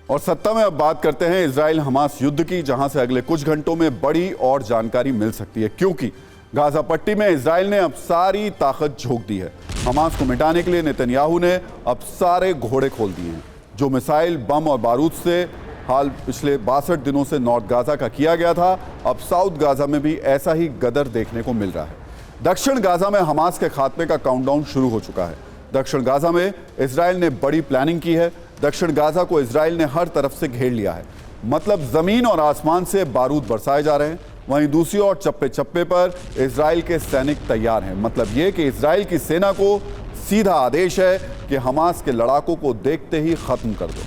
और सत्ता में अब बात करते हैं इजराइल हमास युद्ध की, जहां से अगले कुछ घंटों में बड़ी और जानकारी मिल सकती है, क्योंकि गाजा पट्टी में इजराइल ने अब सारी ताकत झोंक दी है। हमास को मिटाने के लिए नेतन्याहू ने अब सारे घोड़े खोल दिए हैं। जो मिसाइल, बम और बारूद से हाल पिछले 62 दिनों से नॉर्थ गाजा का किया गया था, अब साउथ गाजा में भी ऐसा ही गदर देखने को मिल रहा है। दक्षिण गाजा में हमास के खात्मे का काउंटडाउन शुरू हो चुका है। दक्षिण गाजा में इजराइल ने बड़ी प्लानिंग की है। दक्षिण गाजा को इजराइल ने हर तरफ से घेर लिया है, मतलब जमीन और आसमान से बारूद बरसाए जा रहे हैं। वहीं दूसरी ओर चप्पे चप्पे पर इजराइल के सैनिक तैयार हैं। मतलब ये कि इजराइल की सेना को सीधा आदेश है कि हमास के लड़ाकों को देखते ही खत्म कर दो।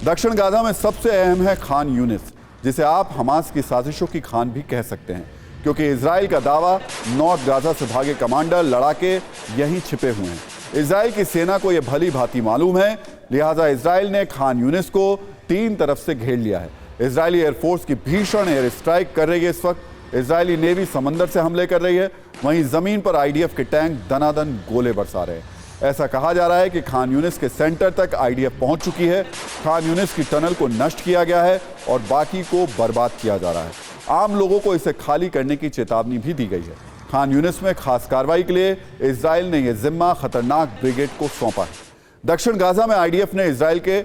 दक्षिण गाजा में सबसे अहम है खान यूनिस, जिसे आप हमास की साजिशों की खान भी कह सकते हैं, क्योंकि इजराइल का दावा नॉर्थ गाजा से भागे कमांडर लड़ाके यहीं छिपे हुए हैं। इजराइल की सेना को यह भली भांति मालूम है, लिहाजा इजराइल ने खान यूनिस को 3 तरफ से घेर लिया है। इजरायली एयरफोर्स की भीषण एयर स्ट्राइक कर रही है। इस वक्त इजरायली नेवी समंदर से हमले कर रही है, वहीं जमीन पर आईडीएफ के टैंक दनादन गोले बरसा रहे हैं। ऐसा कहा जा रहा है कि खान यूनिस के सेंटर तक आईडीएफ पहुंच चुकी है। खान यूनिस की टनल को नष्ट किया गया है और बाकी को बर्बाद किया जा रहा है। आम लोगों को इसे खाली करने की चेतावनी भी दी गई है। खान यूनिस में खास कार्रवाई के लिए इजराइल ने यह जिम्मा खतरनाक ब्रिगेड को सौंपा है। दक्षिण गाजा में आईडीएफ ने इजराइल के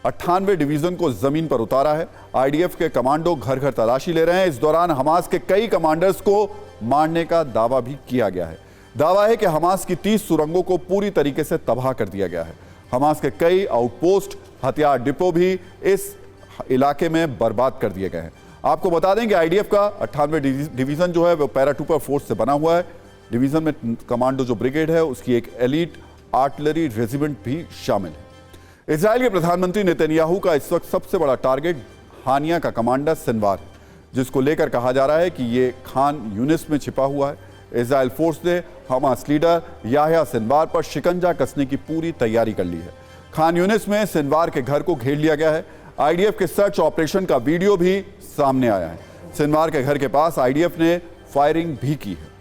98 डिवीजन को जमीन पर उतारा है। आईडीएफ के कमांडो घर घर तलाशी ले रहे हैं। इस दौरान हमास के कई कमांडर्स को मारने का दावा भी किया गया है। दावा है कि हमास की 30 सुरंगों को पूरी तरीके से तबाह कर दिया गया है। हमास के कई आउटपोस्ट, हथियार डिपो भी इस इलाके में बर्बाद कर दिए गए हैं। आपको बता दें कि आईडीएफ का 98 डिवीजन जो है वो पैराट्रूपर फोर्स से बना हुआ है। डिवीजन में कमांडो जो ब्रिगेड है उसकी एक एलीट आर्टिलरी रेजिमेंट भी शामिल है। इजराइल के प्रधानमंत्री नेतन्याहू का इस वक्त सबसे बड़ा टारगेट हानिया का कमांडर सिनवार है, जिसको लेकर कहा जा रहा है कि ये खान यूनिस में छिपा हुआ है। इजराइल फोर्स ने हमास लीडर याह्या सिनवार पर शिकंजा कसने की पूरी तैयारी कर ली है। खान यूनिस में सिनवार के घर को घेर लिया गया है। आईडीएफ के सर्च ऑपरेशन का वीडियो भी सामने आया है। सिनवार के घर के पास आईडीएफ ने फायरिंग भी की है।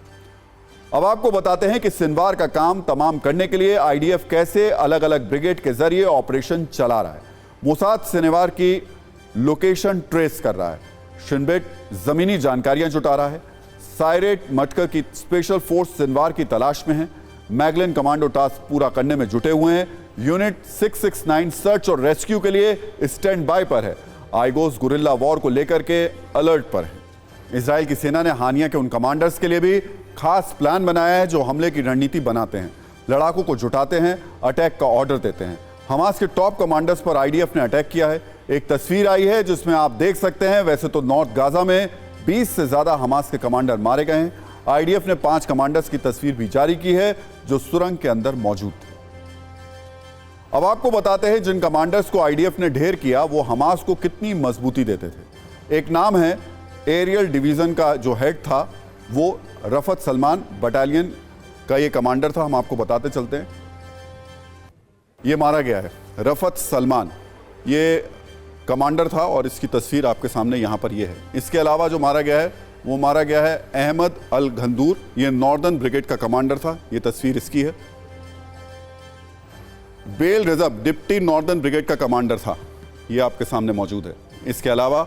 अब आपको बताते हैं कि सिनवार का काम तमाम करने के लिए आईडीएफ कैसे अलग अलग ब्रिगेड के जरिए ऑपरेशन चला रहा है। मोसाद सिनवार की लोकेशन ट्रेस कर रहा है। शिनबेट जमीनी जानकारियां जुटा रहा है। सायरेट मटकर की स्पेशल फोर्स सिनवार की तलाश में है। मैगलिन कमांडो टास्क पूरा करने में जुटे हुए हैं। यूनिट 669 सर्च और रेस्क्यू के लिए स्टैंड बाय पर है। आइगोस गुरिल्ला वॉर को लेकर के अलर्ट पर है। इजराइल की सेना ने हानिया के उन कमांडर्स के लिए भी खास प्लान बनाया है जो हमले की रणनीति बनाते हैं, लड़ाकों को जुटाते हैं, अटैक का ऑर्डर देते हैं। हमास के टॉप कमांडर्स पर आईडीएफ ने अटैक किया है। एक तस्वीर आई है जिसमें आप देख सकते हैं, वैसे तो नॉर्थ गाजा में 20 से ज्यादा हमास के कमांडर मारे गए हैं। आईडीएफ ने 5 कमांडर्स की तस्वीर भी जारी की है जो सुरंग के अंदर मौजूद थे। अब आपको बताते हैं जिन कमांडर्स को आईडीएफ ने ढेर किया वो हमास को कितनी मजबूती देते थे। एक नाम है एरियल डिवीजन का जो हेड था वो रफत सलमान बटालियन का ये कमांडर था। हम आपको बताते चलते हैं, ये मारा गया है। रफत सलमान ये कमांडर था और इसकी तस्वीर आपके सामने यहाँ पर ये है। इसके अलावा जो मारा गया है वो मारा गया है अहमद अल घंदूर, ये नॉर्दर्न ब्रिगेड का कमांडर था। ये तस्वीर इसकी है। बेल रिजब डिप्टी नॉर्दर्न ब्रिगेड का कमांडर था, ये आपके सामने मौजूद है। इसके अलावा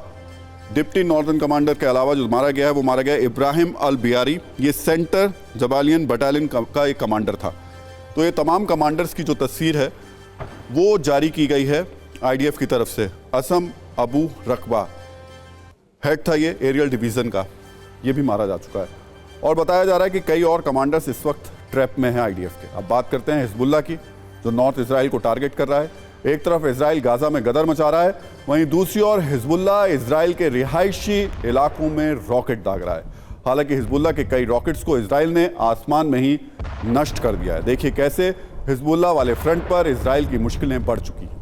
डिप्टी नॉर्दर्न कमांडर के अलावा जो मारा गया है वो मारा गया इब्राहिम अल बियारी, ये सेंटर जबालियन बटालियन का एक कमांडर था। तो ये तमाम कमांडर्स की जो तस्वीर है वो जारी की गई है आईडीएफ की तरफ से। असम अबू रकबा हेड था ये एरियल डिवीजन का, ये भी मारा जा चुका है। और बताया जा रहा है कि कई और कमांडर्स इस वक्त ट्रैप में हैं आईडीएफ के। अब बात करते हैं हिजबुल्लाह की, जो नॉर्थ इजराइल को टारगेट कर रहा है। एक तरफ इजराइल गाजा में गदर मचा रहा है, वहीं दूसरी ओर हिजबुल्लाह इजराइल के रिहायशी इलाकों में रॉकेट दाग रहा है। हालांकि हिजबुल्लाह के कई रॉकेट्स को इजराइल ने आसमान में ही नष्ट कर दिया है। देखिए कैसे हिजबुल्लाह वाले फ्रंट पर इजराइल की मुश्किलें बढ़ चुकी हैं।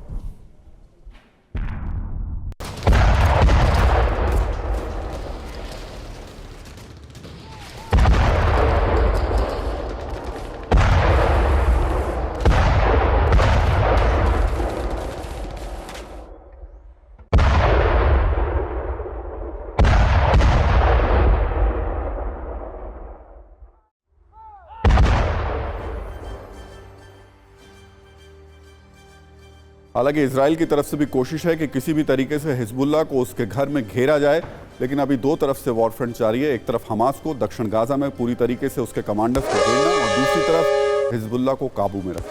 हालांकि इजराइल की तरफ से भी कोशिश है कि किसी भी तरीके से हिजबुल्लाह को उसके घर में घेरा जाए, लेकिन अभी दो तरफ से वॉरफ्रंट जारी है। एक तरफ हमास को दक्षिण गाजा में पूरी तरीके से उसके कमांडर्स को घेरना और दूसरी तरफ हिजबुल्लाह को काबू में रखना।